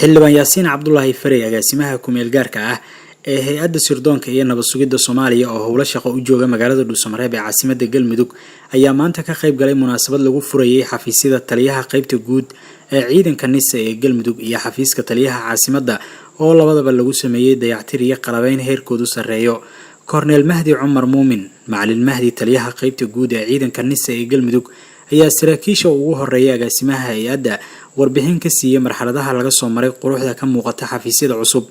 xildhibaan yaasiin cabdullaahi farey agaasimaha kumeel gaarka ah ee hay'adda sirdoonka iyo nabad sugidda Soomaaliya oo howlo shaqo u jooga magaalada Dhuusamareeb ee caasimadda Galmudug ayaa maanta ka qayb galay munaasabad lagu furayay xafiisyada taliyaha qaybta guud ee ciidanka NISA ee Galmudug iyo xafiiska taliyaha caasimadda oo labadaba lagu sameeyay dayactir iyo qalabayn heerkoodu sareeyo. Korneel Mahdi Cumar Muumin macallin Mahdi taliyaha qaybta guud ee ciidanka NISA ee Galmudug ayaa saraakiisha ugu horeeyay agaasimaha hay'adda warbixin ka siiyay marxaladaha laga soo maray quruxda ka muuqata xafiisyada cusub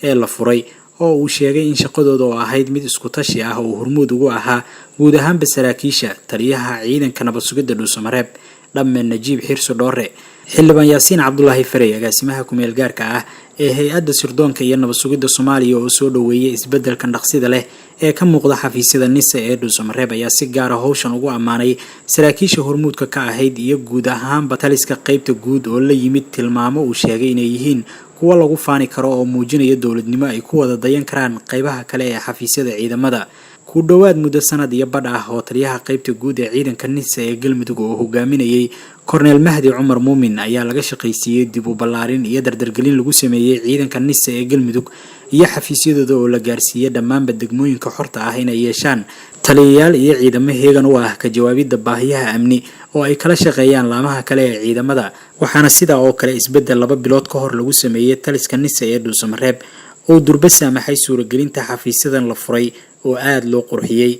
ee la furay oo uu sheegay in shaqadooda oo ahayd mid isku tashi ah oo hormuud ugu ahaa guud ahaan saraakiisha taliyaha ciidanka nabad sugidda Dhuusamareeb Dhamme Najiib Xirso Dhoore. xildhibaan yaasiin cabdullaahi farey agaasimaha kumeel gaarka ah ee hay'adda sirdoonka iyo nabad sugidda Soomaaliya oo soo dhaweeyay isbeddelka dhaqsida leh ee ka muuqda xafiisyada NISA ee Dhuusamareeb ayaa si gaar ah hawshan ugu amaanay saraakiisha hormuudka ka ahayd iyo guud ahaan bataliska qaybta guud oo la yimid tilmaamo uu sheegay inay yihiin kuwa lagu faani karo oo muujinaya dawladnimo ay ku wada dayan karaan qaybaha kale ee xafiisyada ciidamada. ku dhawaad muddo sanad iyo badh ah oo taliyaha qaybta guud ee ciidanka NISA ee Galmudug oo hogaaminayay Korneel Mahdi Cumar Muumin ayaa laga shaqaysiiyay dib u ballaarin iyo dardargelin lagu sameeyay ciidanka NISA ee Galmudug iyo xafiisyadooda oo la gaarsiiyay dhammaan degmooyinka xorta ah inay yeeshaan taliyayaal iyo ciidamo heegan u ah ka jawaabidda baahiyaha amni oo ay kala shaqeeyaan laamaha kale ee ciidamada. waxaana sidaa oo kale isbeddel 2 bilood ka hor lagu sameeyay taliska NISA ee Dhuusamareeb oo durba saamaxay suuragelinta xafiisyadan la furay oo aad loo qurxiyay.